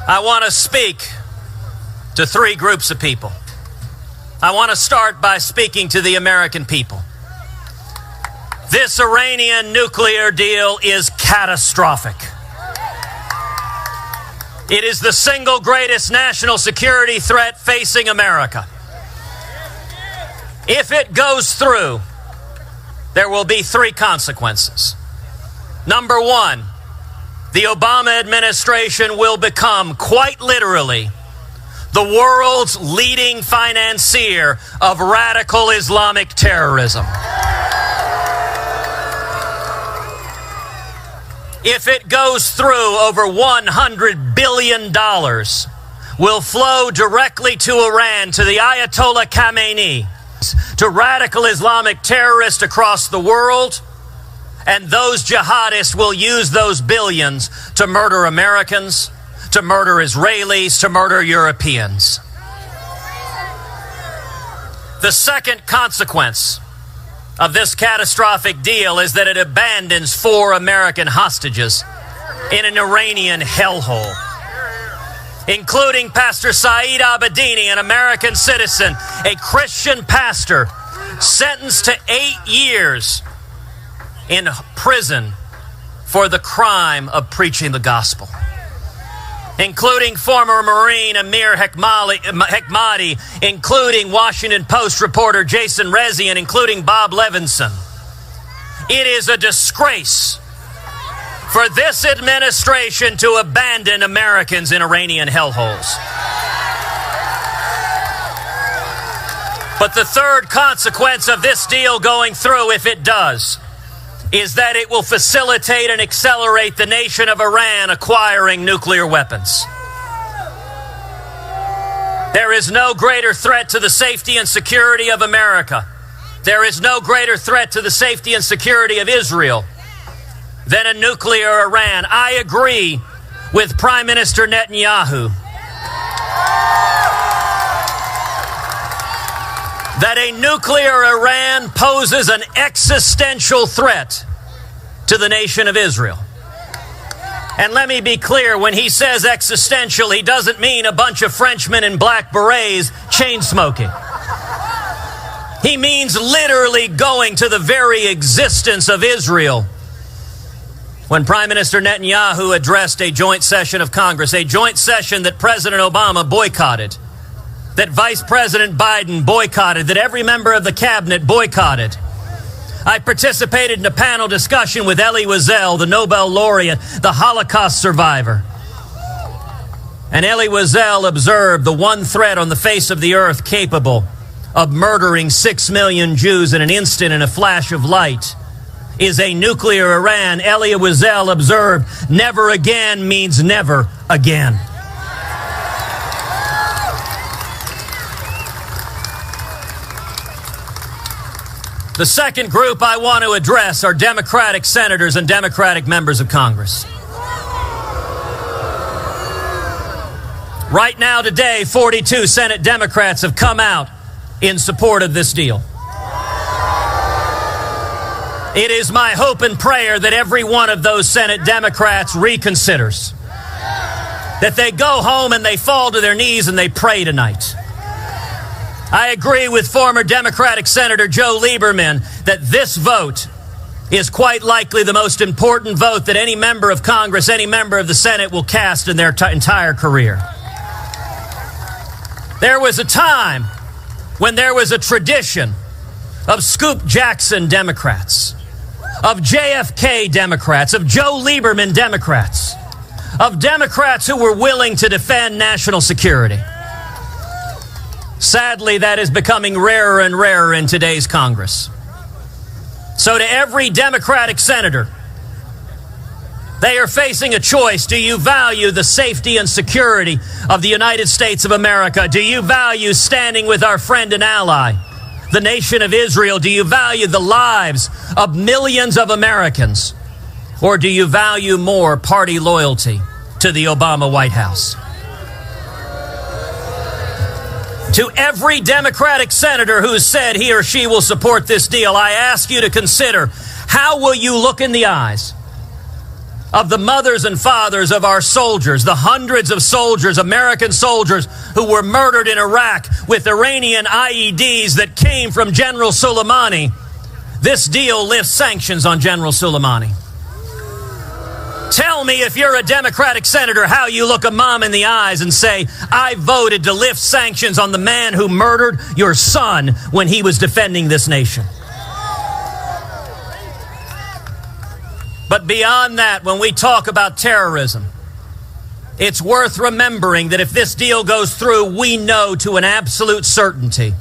I want to speak to three groups of people. I want to start by speaking to the American people. This Iranian nuclear deal is catastrophic. It is the single greatest national security threat facing America. If it goes through, there will be three consequences. Number one, the Obama administration will become, quite literally, the world's leading financier of radical Islamic terrorism. If it goes through, over $100 billion will flow directly to Iran, to the Ayatollah Khamenei, to radical Islamic terrorists across the world. And those jihadists will use those billions to murder Americans, to murder Israelis, to murder Europeans. The second consequence of this catastrophic deal is that it abandons 4 American hostages in an Iranian hellhole, including Pastor Saeed Abedini, an American citizen, a Christian pastor, sentenced to 8 years in prison for the crime of preaching the gospel, including former Marine Amir Hekmati, including Washington Post reporter Jason Rezaian, including Bob Levinson. It is a disgrace for this administration to abandon Americans in Iranian hellholes. But the third consequence of this deal going through, if it does, is that it will facilitate and accelerate the nation of Iran acquiring nuclear weapons. There is no greater threat to the safety and security of America. There is no greater threat to the safety and security of Israel than a nuclear Iran. I agree with Prime Minister Netanyahu that a nuclear Iran poses an existential threat to the nation of Israel. And let me be clear, when he says existential, he doesn't mean a bunch of Frenchmen in black berets chain smoking. He means literally going to the very existence of Israel. When Prime Minister Netanyahu addressed a joint session of Congress, a joint session that President Obama boycotted, that Vice President Biden boycotted, that every member of the cabinet boycotted. I participated in a panel discussion with Elie Wiesel, the Nobel laureate, the Holocaust survivor. And Elie Wiesel observed the one threat on the face of the earth capable of murdering 6 million Jews in an instant, in a flash of light, is a nuclear Iran. Elie Wiesel observed, never again means never again. The second group I want to address are Democratic senators and Democratic members of Congress. Right now, today, 42 Senate Democrats have come out in support of this deal. It is my hope and prayer that every one of those Senate Democrats reconsiders, that they go home and they fall to their knees and they pray tonight. I agree with former Democratic Senator Joe Lieberman that this vote is quite likely the most important vote that any member of Congress, any member of the Senate will cast in their entire career. There was a time when there was a tradition of Scoop Jackson Democrats, of JFK Democrats, of Joe Lieberman Democrats, of Democrats who were willing to defend national security. Sadly, that is becoming rarer and rarer in today's Congress. So to every Democratic senator, they are facing a choice. Do you value the safety and security of the United States of America? Do you value standing with our friend and ally, the nation of Israel? Do you value the lives of millions of Americans? Or do you value more party loyalty to the Obama White House? To every Democratic senator who has said he or she will support this deal, I ask you to consider, how will you look in the eyes of the mothers and fathers of our soldiers, the hundreds of soldiers, American soldiers, who were murdered in Iraq with Iranian IEDs that came from General Soleimani, this deal lifts sanctions on General Soleimani. Tell me, if you're a Democratic senator, how you look a mom in the eyes and say, I voted to lift sanctions on the man who murdered your son when he was defending this nation. But beyond that, when we talk about terrorism, it's worth remembering that if this deal goes through, we know to an absolute certainty,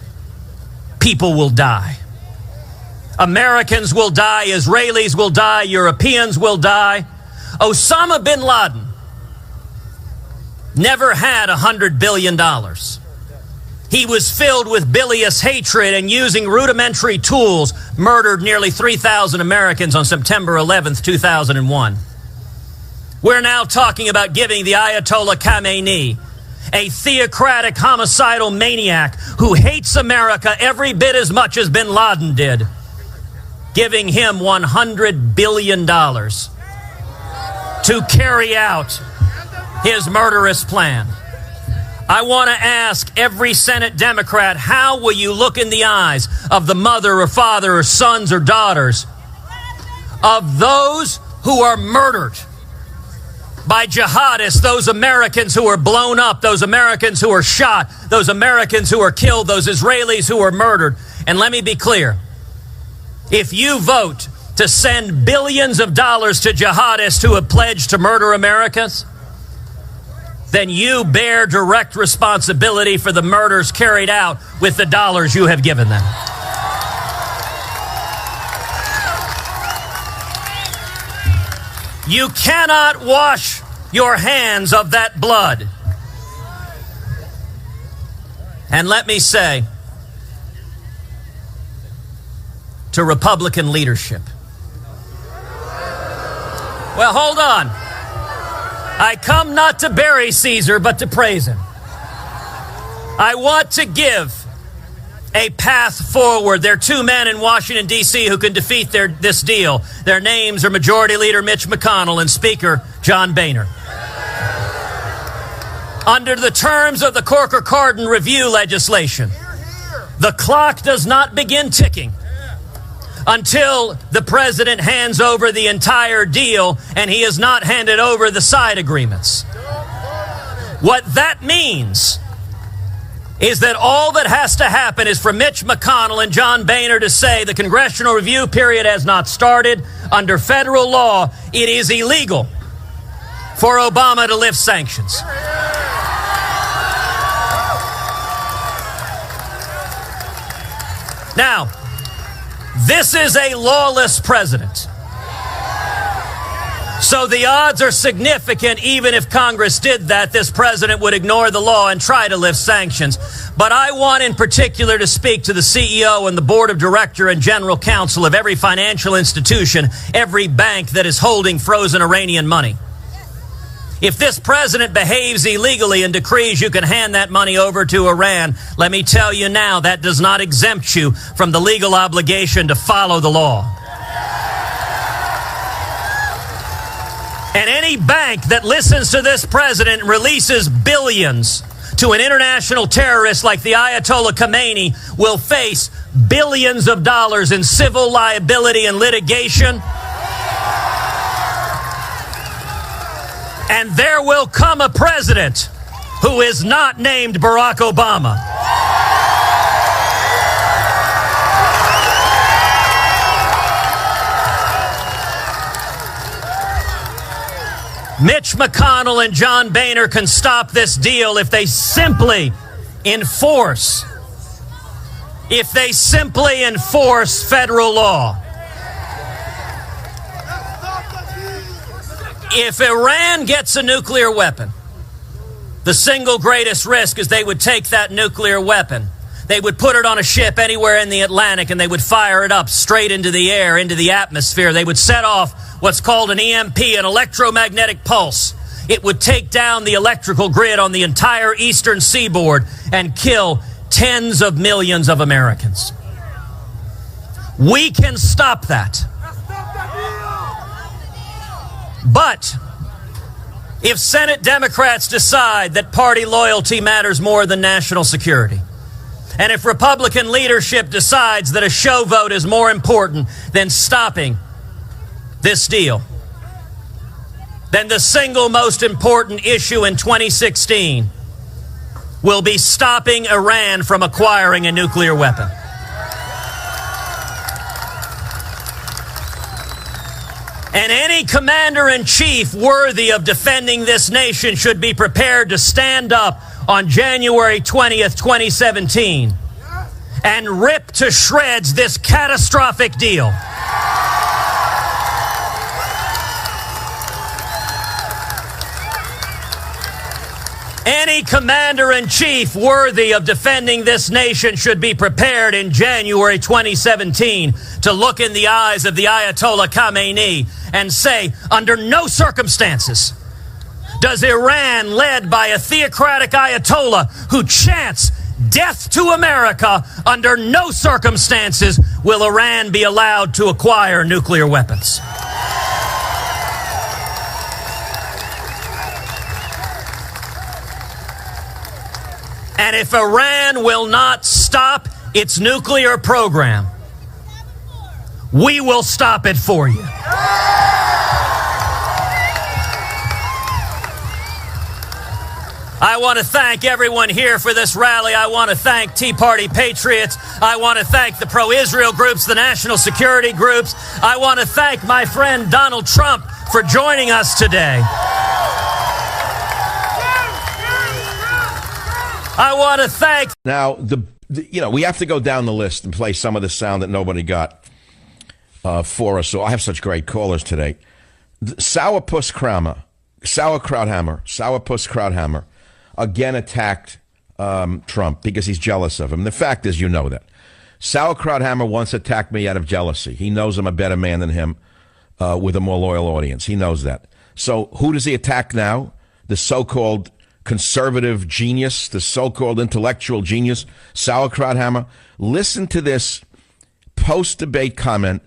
people will die. Americans will die, Israelis will die, Europeans will die. Osama bin Laden never had $100 billion. He was filled with bilious hatred and, using rudimentary tools, murdered nearly 3,000 Americans on September 11th, 2001. We're now talking about giving the Ayatollah Khamenei, a theocratic homicidal maniac who hates America every bit as much as bin Laden did, giving him $100 billion to carry out his murderous plan. I want to ask every Senate Democrat, how will you look in the eyes of the mother or father or sons or daughters of those who are murdered by jihadists, those Americans who are blown up, those Americans who are shot, those Americans who are killed, those Israelis who are murdered? And let me be clear. If you vote to send billions of dollars to jihadists who have pledged to murder Americans, then you bear direct responsibility for the murders carried out with the dollars you have given them. You cannot wash your hands of that blood. And let me say to Republican leadership, well, hold on. I come not to bury Caesar, but to praise him. I want to give a path forward. There are two men in Washington, D.C. who can defeat this deal. Their names are Majority Leader Mitch McConnell and Speaker John Boehner. Under the terms of the Corker-Cardin review legislation, the clock does not begin ticking until the president hands over the entire deal, and he has not handed over the side agreements. What that means is that all that has to happen is for Mitch McConnell and John Boehner to say the congressional review period has not started. Under federal law, it is illegal for Obama to lift sanctions. Now, this is a lawless president. So the odds are significant. Even if Congress did that, this president would ignore the law and try to lift sanctions. But I want in particular to speak to the CEO and the board of director and general counsel of every financial institution, every bank that is holding frozen Iranian money. If this president behaves illegally and decrees you can hand that money over to Iran, let me tell you now, that does not exempt you from the legal obligation to follow the law. And any bank that listens to this president and releases billions to an international terrorist like the Ayatollah Khamenei will face billions of dollars in civil liability and litigation. And there will come a president who is not named Barack Obama. Mitch McConnell and John Boehner can stop this deal if they simply enforce federal law. If Iran gets a nuclear weapon, the single greatest risk is they would take that nuclear weapon, they would put it on a ship anywhere in the Atlantic, and they would fire it up straight into the air, into the atmosphere. They would set off what's called an EMP, an electromagnetic pulse. It would take down the electrical grid on the entire eastern seaboard and kill tens of millions of Americans. We can stop that. But if Senate Democrats decide that party loyalty matters more than national security, and if Republican leadership decides that a show vote is more important than stopping this deal, then the single most important issue in 2016 will be stopping Iran from acquiring a nuclear weapon. And any commander-in-chief worthy of defending this nation should be prepared to stand up on January 20th, 2017, and rip to shreds this catastrophic deal. Any commander-in-chief worthy of defending this nation should be prepared in January 2017 to look in the eyes of the Ayatollah Khamenei and say, under no circumstances does Iran, led by a theocratic Ayatollah who chants death to America, under no circumstances will Iran be allowed to acquire nuclear weapons. And if Iran will not stop its nuclear program, we will stop it for you. I want to thank everyone here for this rally. I want to thank Tea Party Patriots. I want to thank the pro-Israel groups, the national security groups. I want to thank my friend Donald Trump for joining us today. I want to thank... Now, we have to go down the list and play some of the sound that nobody got for us. So I have such great callers today. Sourpuss Krauthammer, again attacked Trump because he's jealous of him. The fact is, you know that. Krauthammer once attacked me out of jealousy. He knows I'm a better man than him with a more loyal audience. He knows that. So who does he attack now? The so-called conservative genius, the so-called intellectual genius, Krauthammer. Listen to this post-debate comment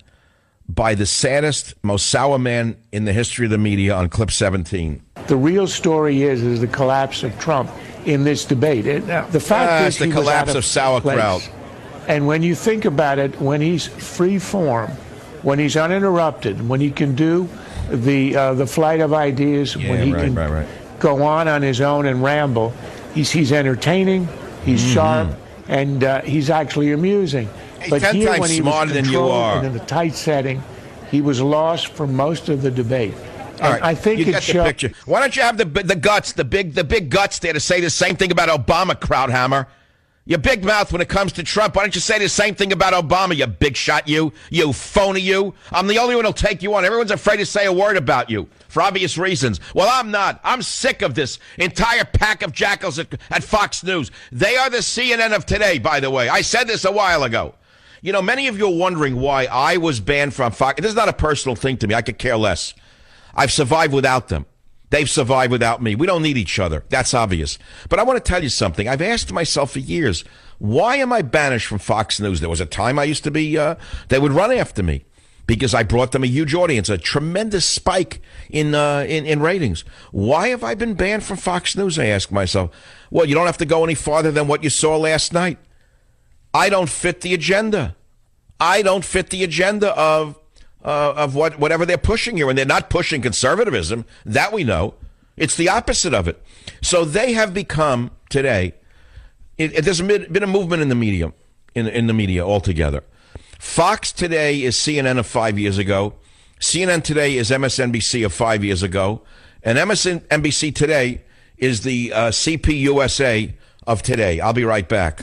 by the saddest, most sour man in the history of the media on clip 17. The real story is the collapse of Trump in this debate. The fact is the collapse of sauerkraut. And when you think about it, when he's free form, when he's uninterrupted, when he can do the flight of ideas, when he can go on his own and ramble, he's entertaining, he's sharp, and he's actually amusing. But 10 here, when he smarter was than you are, and in a tight setting, he was lost for most of the debate. All right, I think you get the picture. Why don't you have the guts, the big guts there to say the same thing about Obama, Krauthammer? Your big mouth when it comes to Trump. Why don't you say the same thing about Obama, you big shot, you phony, you? I'm the only one who'll take you on. Everyone's afraid to say a word about you for obvious reasons. Well, I'm not. I'm sick of this entire pack of jackals at Fox News. They are the CNN of today, by the way. I said this a while ago. You know, many of you are wondering why I was banned from Fox. This is not a personal thing to me. I could care less. I've survived without them. They've survived without me. We don't need each other. That's obvious. But I want to tell you something. I've asked myself for years, why am I banished from Fox News? There was a time I used to be, they would run after me because I brought them a huge audience, a tremendous spike in ratings. Why have I been banned from Fox News? I ask myself. Well, you don't have to go any farther than what you saw last night. I don't fit the agenda. I don't fit the agenda of whatever they're pushing here. And they're not pushing conservatism. That we know. It's the opposite of it. So they have become, today, there's been a movement in the media, in the media altogether. Fox today is CNN of 5 years ago. CNN today is MSNBC of 5 years ago. And MSNBC today is the CPUSA of today. I'll be right back.